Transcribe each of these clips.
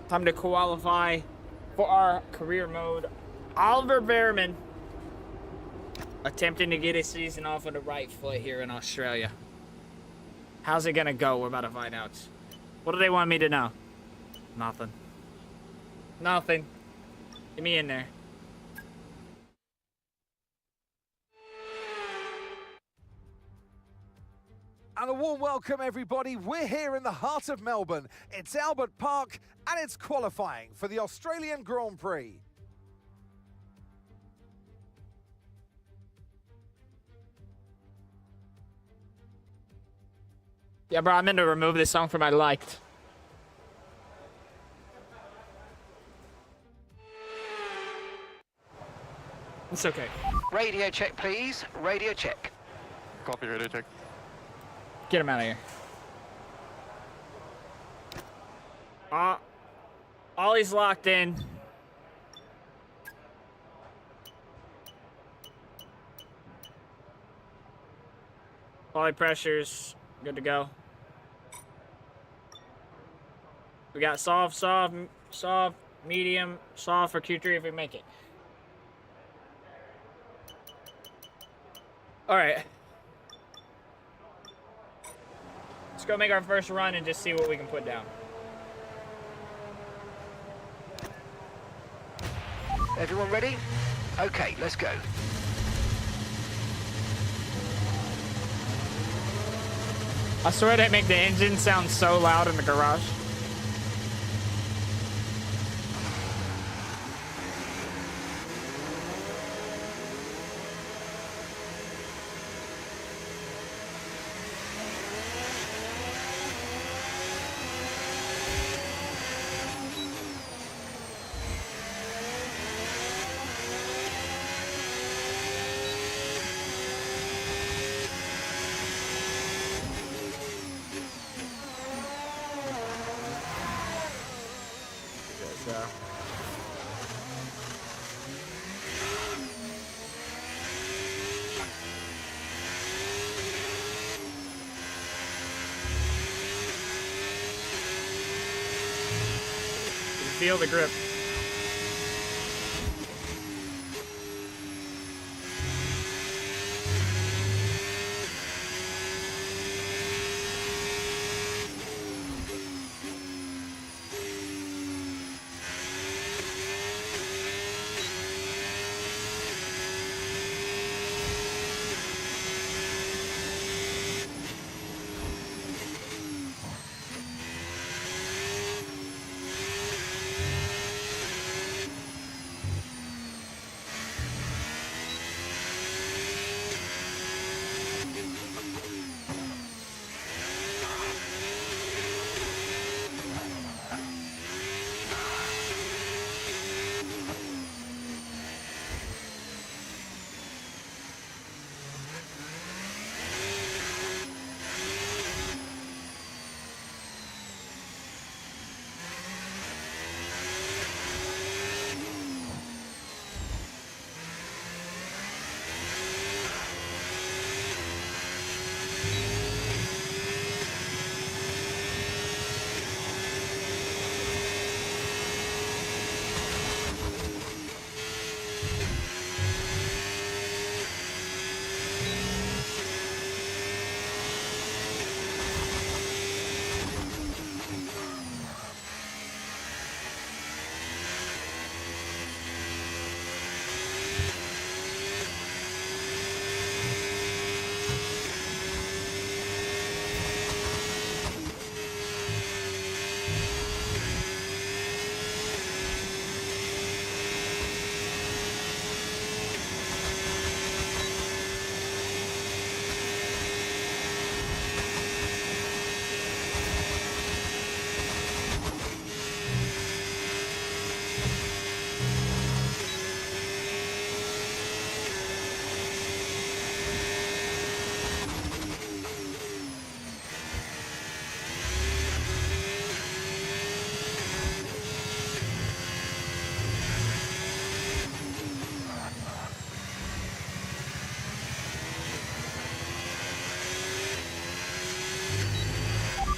Time to qualify for our career mode. Oliver Bearman attempting to get his season off on the right foot here in Australia. How's it gonna go? We're about to find out. What do they want me to know? Nothing. Nothing. Get me in there. And a warm welcome, everybody. We're here in the heart of Melbourne. It's Albert Park, and it's qualifying for the Australian Grand Prix. Yeah, bro, I meant to remove this song from my liked. It's okay. Radio check, please. Radio check. Copy, radio check. Get him out of here. Ollie's locked in. Ollie pressures. Good to go. We got soft, medium, soft for Q3 if we make it. All right. Let's go make our first run and just see what we can put down. Everyone ready? Okay, let's go. I swear they make the engine sound so loud in the garage. Feel the grip.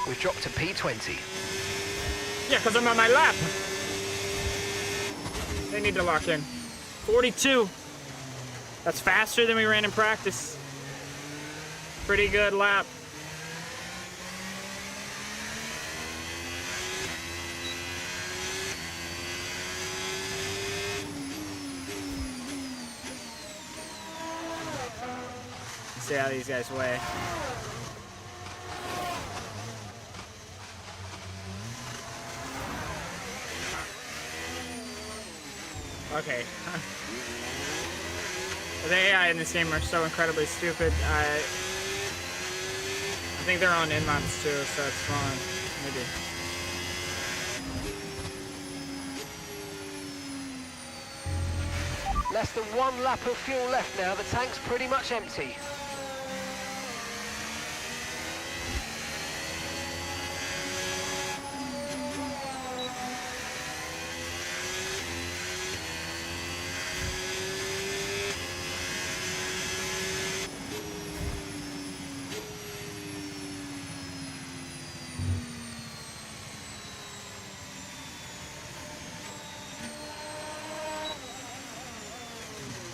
We've dropped to P20. Yeah, because I'm on my lap. They need to lock in. 42. That's faster than we ran in practice. Pretty good lap. Let's see how these guys weigh. Okay. The AI in this game are so incredibly stupid. I think they're on inlines too, so it's fine. Maybe. Less than 1 lap of fuel left now. The tank's pretty much empty.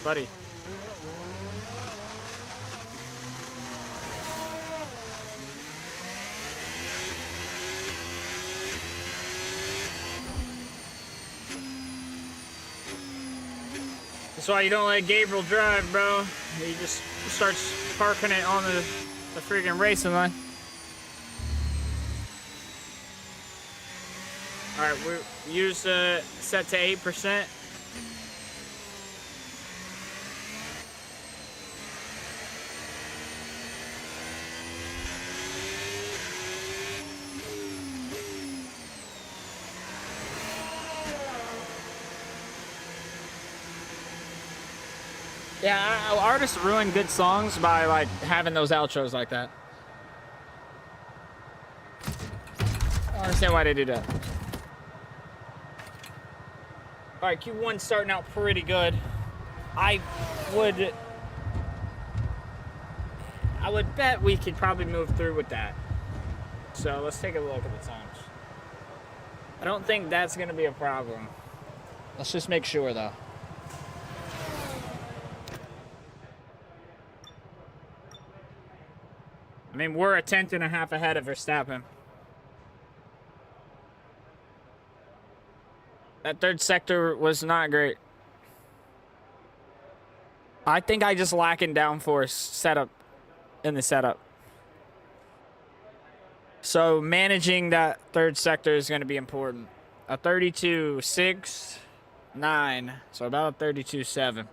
Buddy. That's why you don't let Gabriel drive, bro. He just starts parking it on the freaking racing line. Alright, we use set to 8%. Yeah, artists ruin good songs by like having those outros like that. I don't understand why they do that. All right, Q1 starting out pretty good. I would bet we could probably move through with that. So let's take a look at the times. I don't think that's gonna be a problem. Let's just make sure though. I mean, we're a tenth and a half ahead of Verstappen. That third sector was not great. I think I just lack in downforce setup in the setup. So managing that third sector is going to be important. A 32.6.9, so about a 32.7.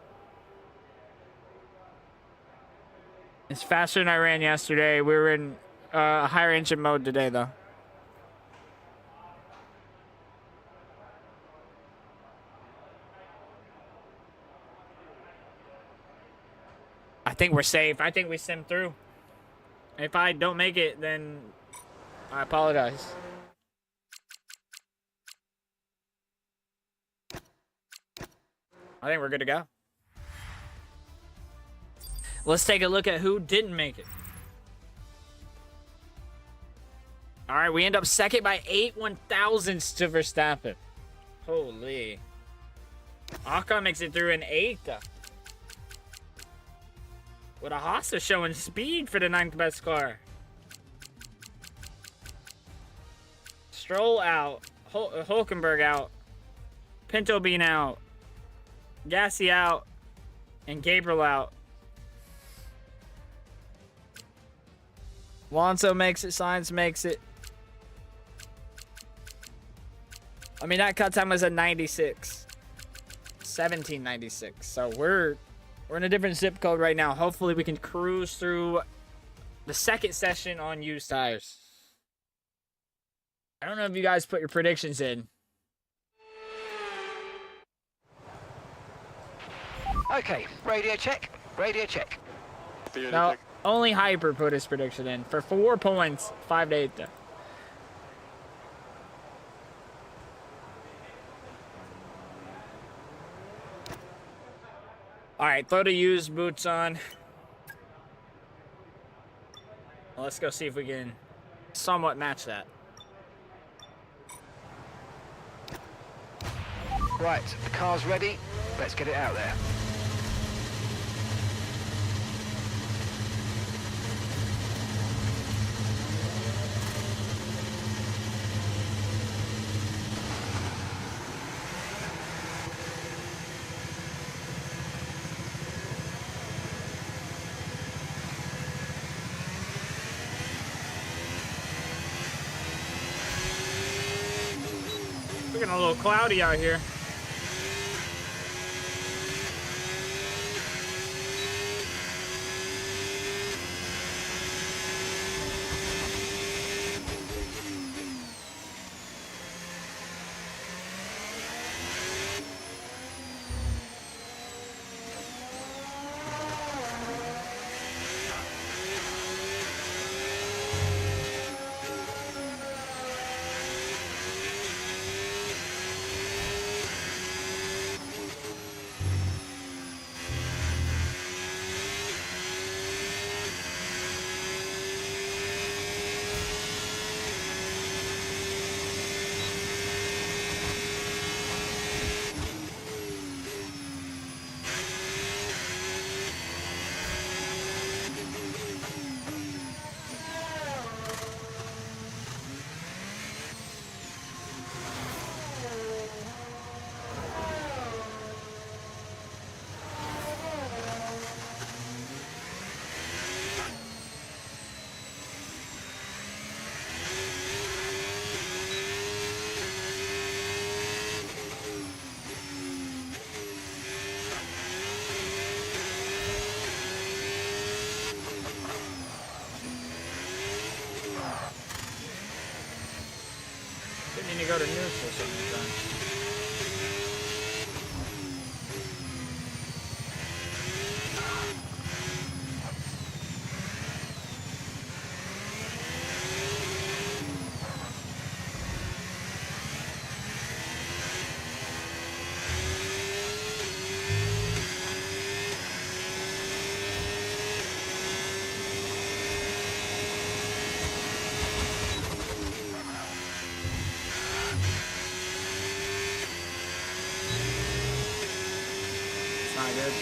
It's faster than I ran yesterday. We were in a higher engine mode today, though. I think we're safe. I think we sim through. If I don't make it, then I apologize. I think we're good to go. Let's take a look at who didn't make it. All right, we end up second by 8 1/1000ths to Verstappen. Holy. Ocon makes it through in 8th. With a Haas showing speed for the 9th best car. Stroll out. Hulkenberg out. Pinto Bean out. Gasly out. And Gabriel out. Alonso makes it. Sainz makes it. I mean, that cut time was a 96. 1796. So we're in a different zip code right now. Hopefully we can cruise through the second session on used tires. I don't know if you guys put your predictions in. Okay, radio check. Radio check. No, only Hyper put his prediction in for 4 points, 5 to 8. All right, throw the used boots on. Well, let's go see if we can somewhat match that. Right, the car's ready. Let's get it out there. Looking a little cloudy out here. Didn't need to go to neutral sometimes. Not good.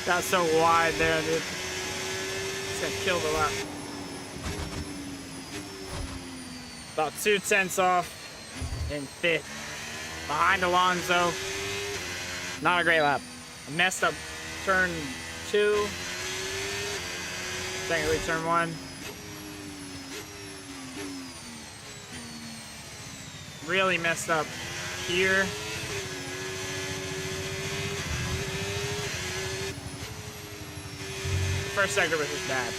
Got so wide there, dude. It's gonna kill the lap. About 2/10 off in fifth. Behind Alonso. Not a great lap. I messed up turn 2. Technically turn 1. Really messed up here. First sector was just bad.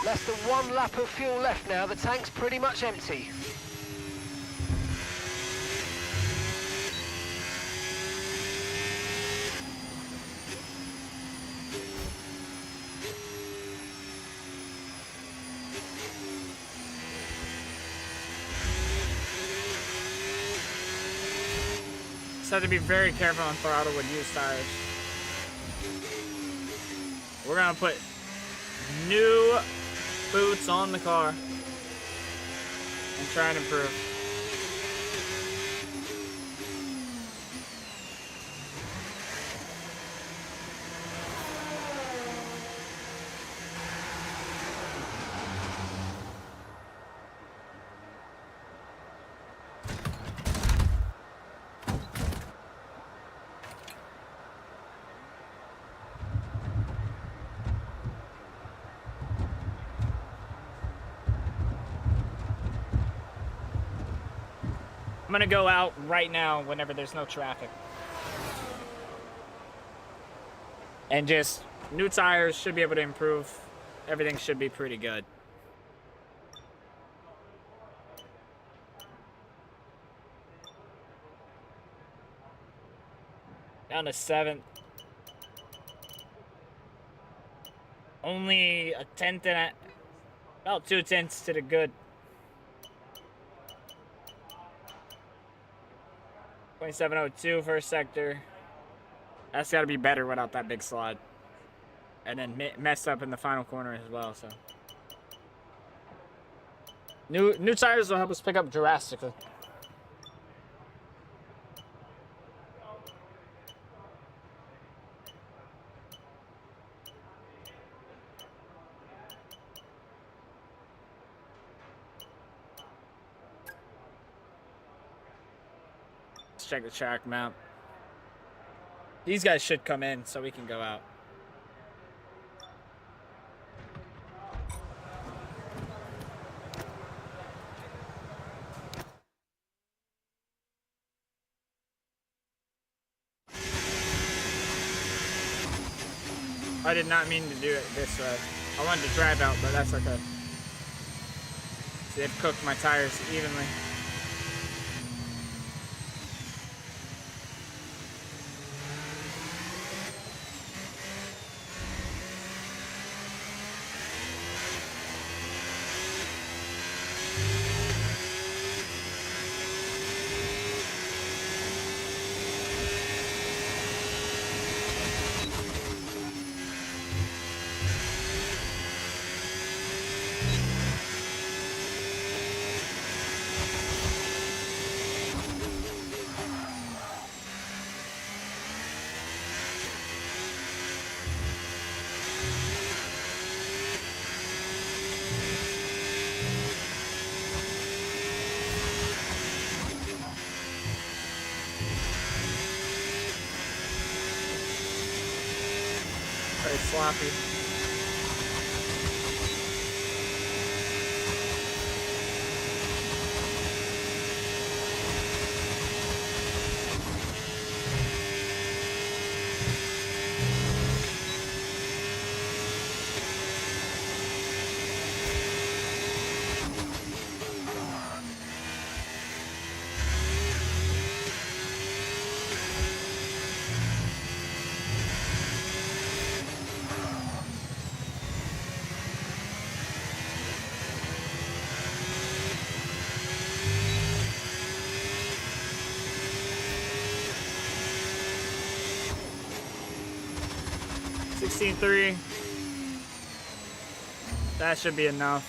Less than 1 lap of fuel left now. The tank's pretty much empty. Just have to be very careful on throttle with used tires. We're gonna put new boots on the car and try and improve. I'm gonna go out right now whenever there's no traffic. And just new tires should be able to improve. Everything should be pretty good. Down to 7th. Only a tenth and about 2/10 to the good. 2702 first sector. That's got to be better without that big slide. And then messed up in the final corner as well. So new tires will help us pick up drastically. Let's check the track map. These guys should come in so we can go out. I did not mean to do it this way. I wanted to drive out, but that's okay. See, they've cooked my tires evenly. Very sloppy. $16.3. That should be enough.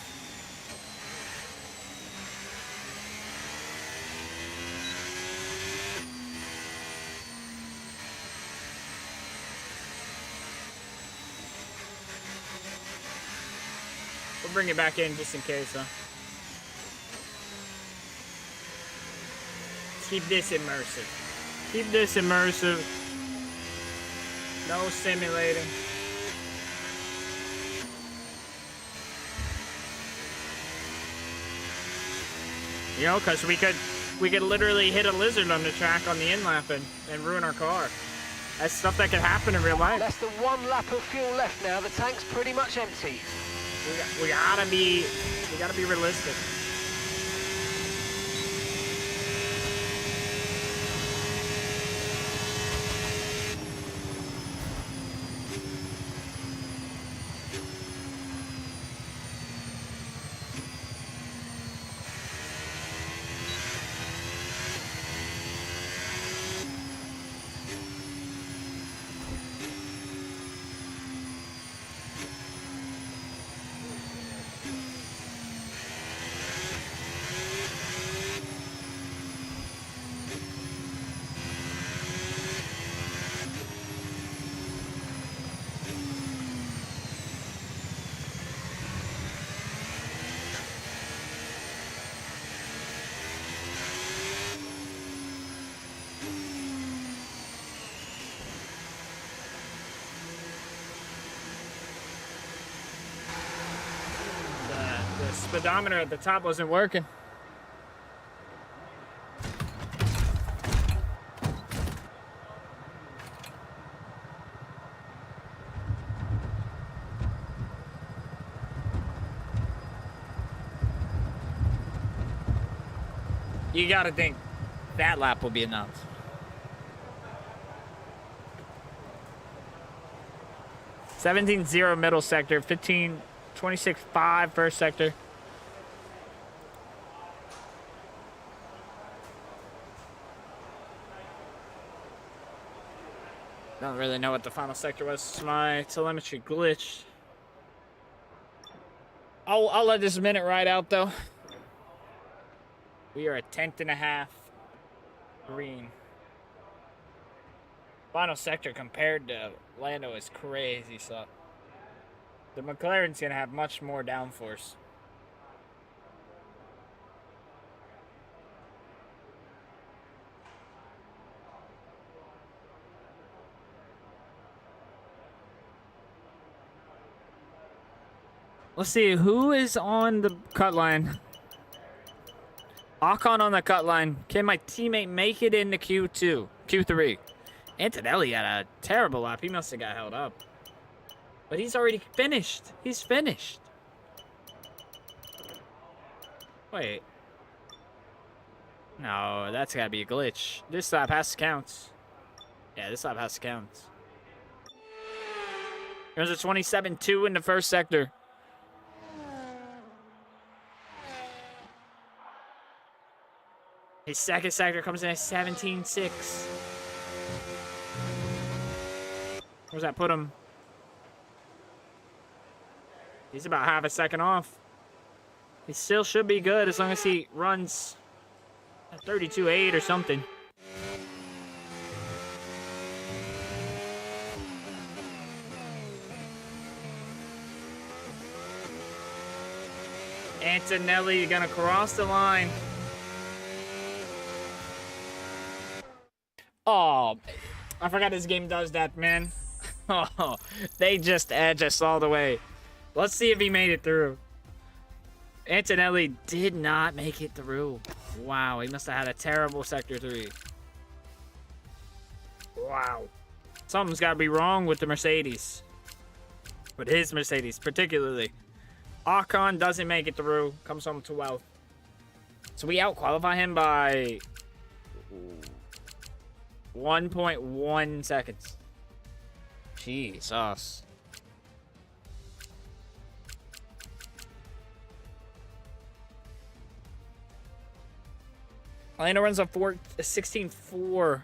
We'll bring it back in just in case, though. Keep this immersive. Keep this immersive. No simulating. You know, because we could literally hit a lizard on the track on the in-lap and ruin our car. That's stuff that could happen in real life. Less than 1 lap of fuel left now. The tank's pretty much empty. We gotta be realistic. speedometer at the top wasn't working. You gotta think that lap will be enough. 17.0 middle sector, 26.5 first sector. Don't really know what the final sector was. My telemetry glitched. I'll let this minute ride out though. We are a 10.5 green. Final sector compared to Lando is crazy, so the McLaren's gonna have much more downforce. Let's see who is on the cut line. Ocon on the cut line. Can my teammate make it into Q3? Antonelli had a terrible lap. He must have got held up. But he's already finished. He's finished. Wait. No, that's gotta be a glitch. This lap has to count. Yeah, this lap has to count. There's a 27.2 in the first sector. His second sector comes in at 17.6. Where's that put him? He's about half a second off. He still should be good as long as he runs at 32.8 or something. Antonelli gonna cross the line. Oh, I forgot this game does that, man. Oh, they just edge us all the way. Let's see if he made it through. Antonelli did not make it through. Wow, he must have had a terrible Sector 3. Wow. Something's got to be wrong with the Mercedes. With his Mercedes, particularly. Ocon doesn't make it through. Comes home 12th. So we out-qualify him by 1.1 seconds. Jesus. Lando runs a 16.4.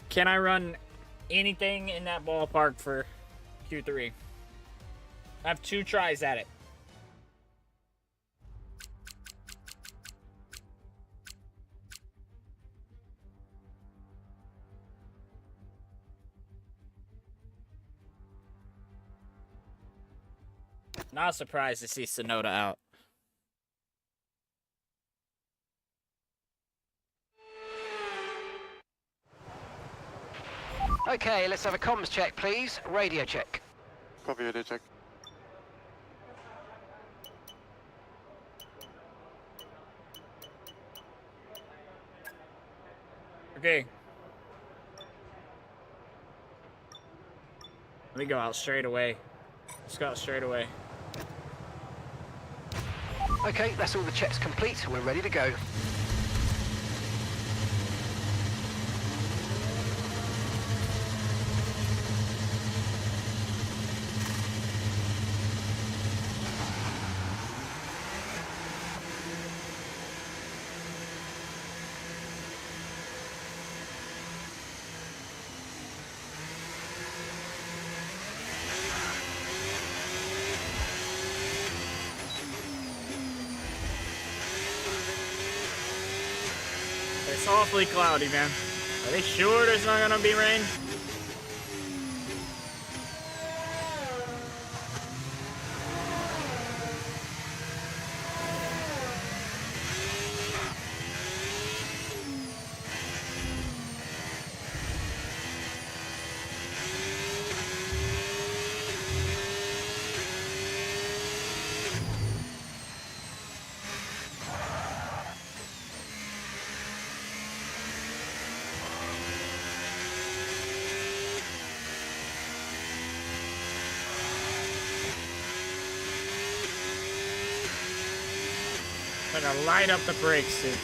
Can I run anything in that ballpark for Q3? I have 2 tries at it. Not surprised to see Sonoda out. Okay, let's have a comms check, please. Radio check. Copy, radio check. Okay. Let me go out straight away. Let's go out straight away. Okay, that's all the checks complete. We're ready to go. It's awfully cloudy, man. Are they sure there's not gonna be rain? Gonna light up the brakes, dude.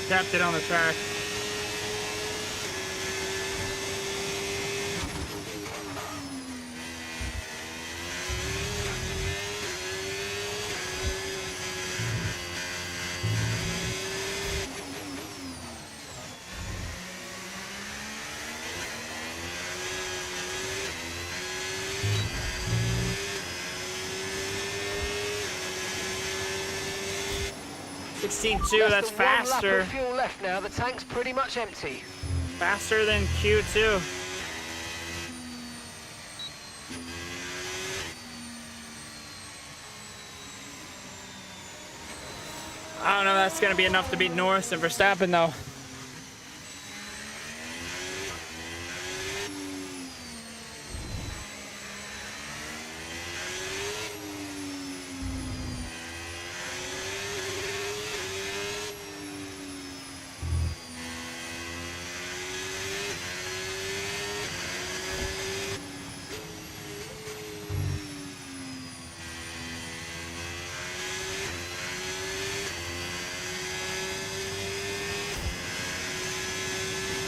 Tapped it on the track. $16.2, that's Less than 1 lap faster. of fuel left now. The tank's pretty much empty. Faster than Q2. I don't know if that's going to be enough to beat Norris and Verstappen, though.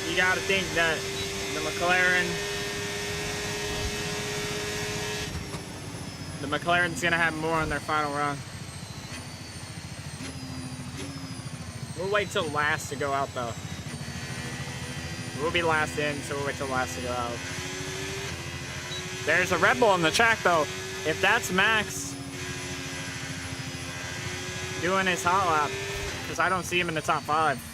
You got to think that the McLaren's going to have more on their final run. We'll wait till last to go out, though. We'll be last in, so we'll wait till last to go out. There's a Red Bull on the track, though. If that's Max doing his hot lap, because I don't see him in the top 5.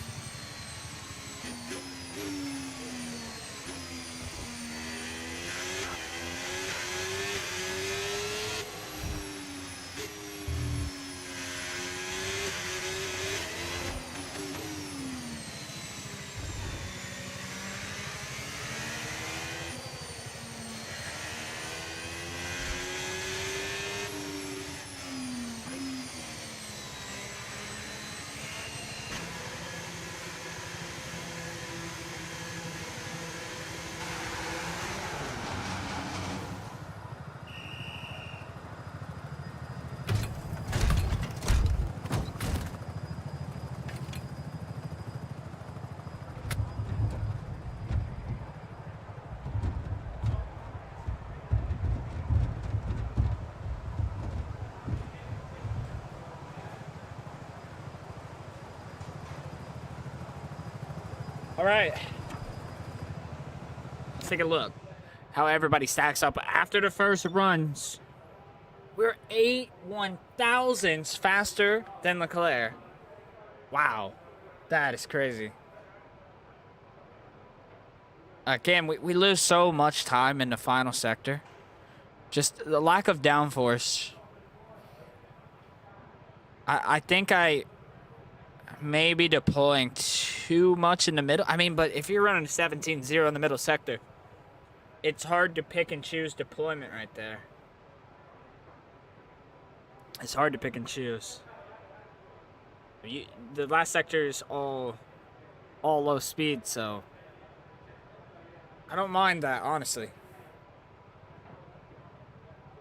All right, let's take a look how everybody stacks up after the first runs. We're 8/1000ths faster than Leclerc. Wow, that is crazy. Again, we lose so much time in the final sector. Just the lack of downforce. I think I may be deploying too much in the middle. I mean, but if you're running 17-0 in the middle sector, it's hard to pick and choose deployment right there. It's hard to pick and choose. The last sector is all low speed, so I don't mind that, honestly.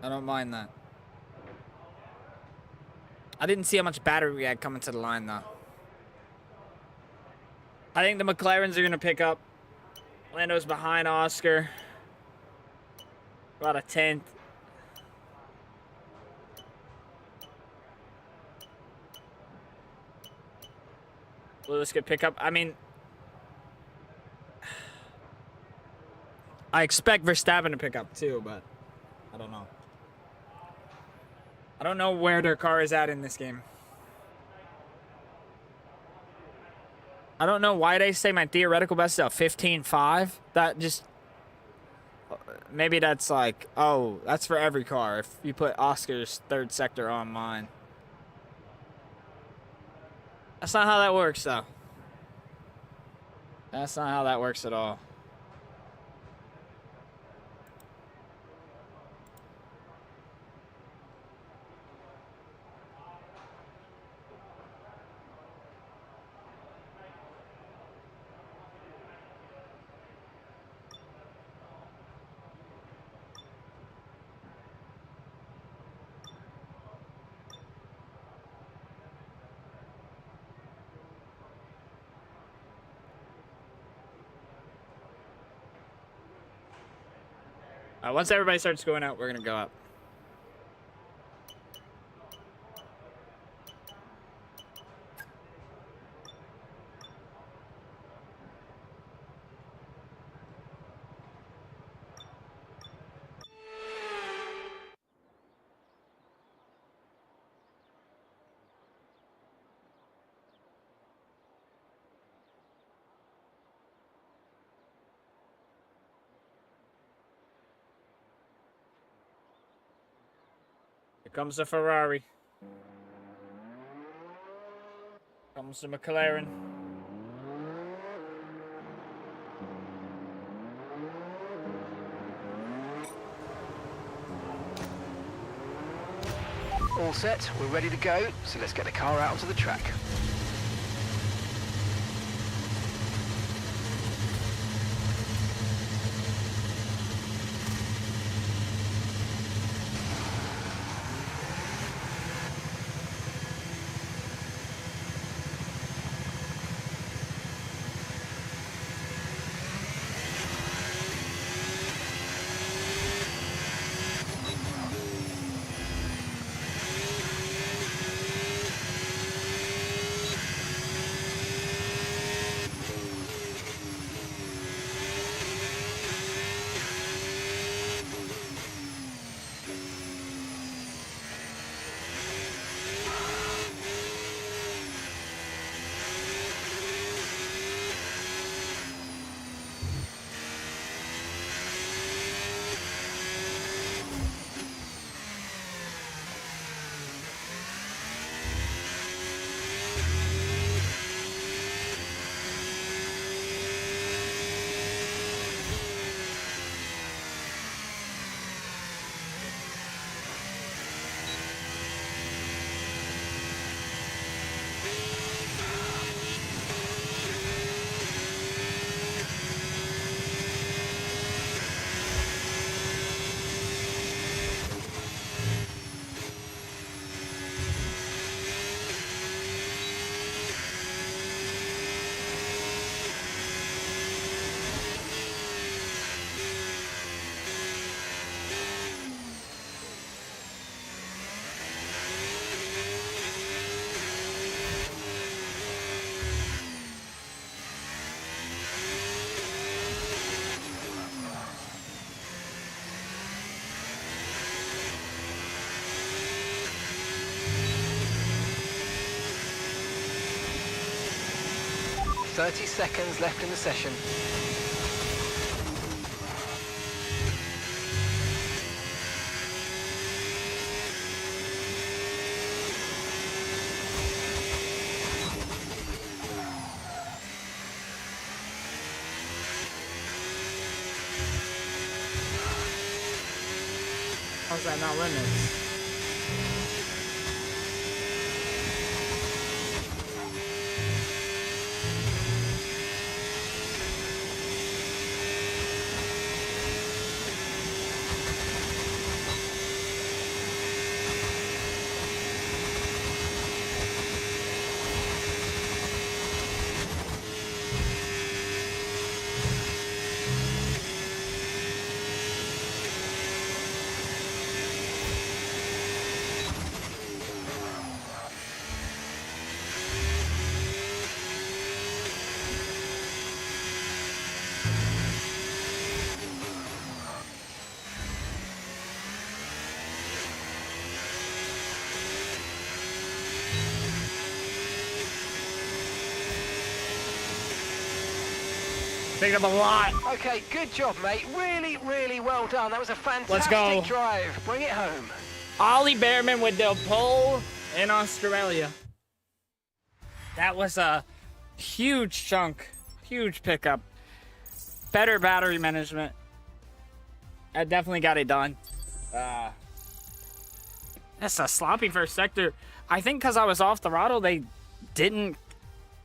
I don't mind that. I didn't see how much battery we had coming to the line, though. I think the McLarens are going to pick up. Lando's behind Oscar. About a 10th. Lewis could pick up. I mean, I expect Verstappen to pick up too, but I don't know. I don't know where their car is at in this game. I don't know why they say my theoretical best is a 15.5. That just... Maybe that's like, oh, that's for every car. If you put Oscar's third sector on mine. That's not how that works, though. That's not how that works at all. Once everybody starts going out, we're going to go up. Here comes the Ferrari. Comes the McLaren. All set, we're ready to go, so let's get the car out onto the track. "30 seconds left in the session. How's that not limits? Picked up a lot. Okay, good job, mate. Really, really well done. That was a fantastic Let's go. drive. Bring it home. Ollie Bearman with the pole in Australia. That was a huge chunk, huge pickup. Better battery management. I definitely got it done. That's a sloppy first sector. I think because I was off throttle, they didn't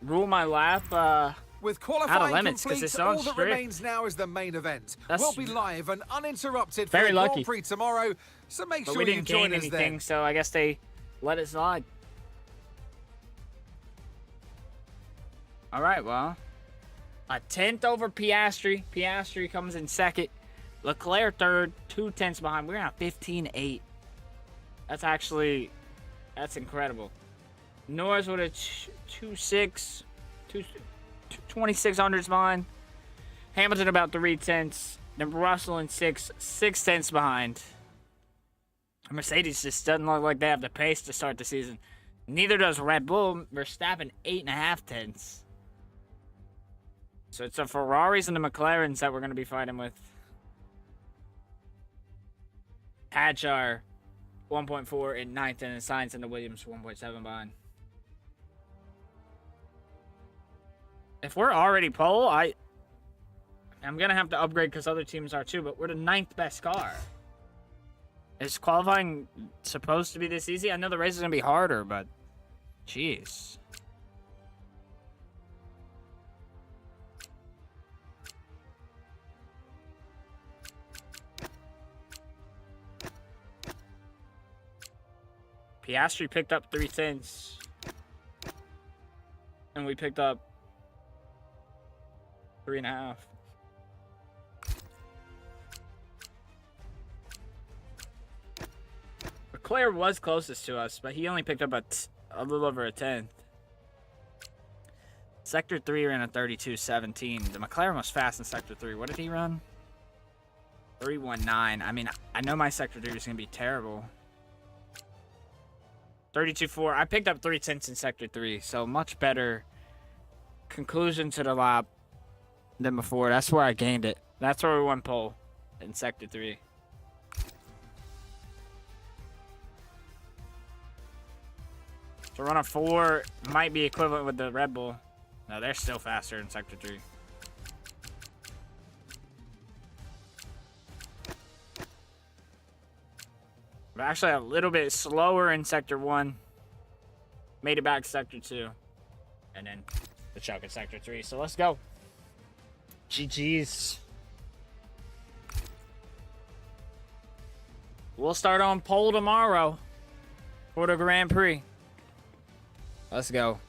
rule my lap. With Out of qualifying limits, 'cause complete, it's on all that strip. remains now is the main event. That's We'll be live and uninterrupted for very the lucky. Grand Prix tomorrow, so make But sure we you didn't join gain us anything, then. so I guess they let it slide. All right, well, a 10th over Piastri. Piastri comes in second. Leclerc third, 2/10 behind. We're at 15-8. That's incredible. Norris with a 2.6, 2600s behind. Hamilton about 3/10. Then Russell in 6/10 behind. Mercedes just doesn't look like they have the pace to start the season. Neither does Red Bull. Verstappen 8.5 tenths. So it's the Ferraris and the McLarens that we're going to be fighting with. Hadjar 1.4 in 9th, and Sainz and the Williams 1.7 behind. If we're already pole, I'm going to have to upgrade because other teams are too, but we're the 9th best car. Is qualifying supposed to be this easy? I know the race is going to be harder, but jeez. Piastri picked up 3/10, and we picked up 3.5. Leclerc was closest to us, but he only picked up a little over a 10th. Sector 3 ran a 32.17. The McLaren was fast in Sector 3. What did he run? 31.9. I mean, I know my Sector 3 is going to be terrible. 32.4. I picked up 3/10 in Sector 3, so much better conclusion to the lap than before. That's where I gained it. That's where we won pole, in Sector 3. So run a 4 might be equivalent with the Red Bull. No, they're still faster in Sector 3. We're actually a little bit slower in Sector 1. Made it back Sector 2. And then the choke in Sector 3. So let's go. GG's. We'll start on pole tomorrow for the Grand Prix. Let's go.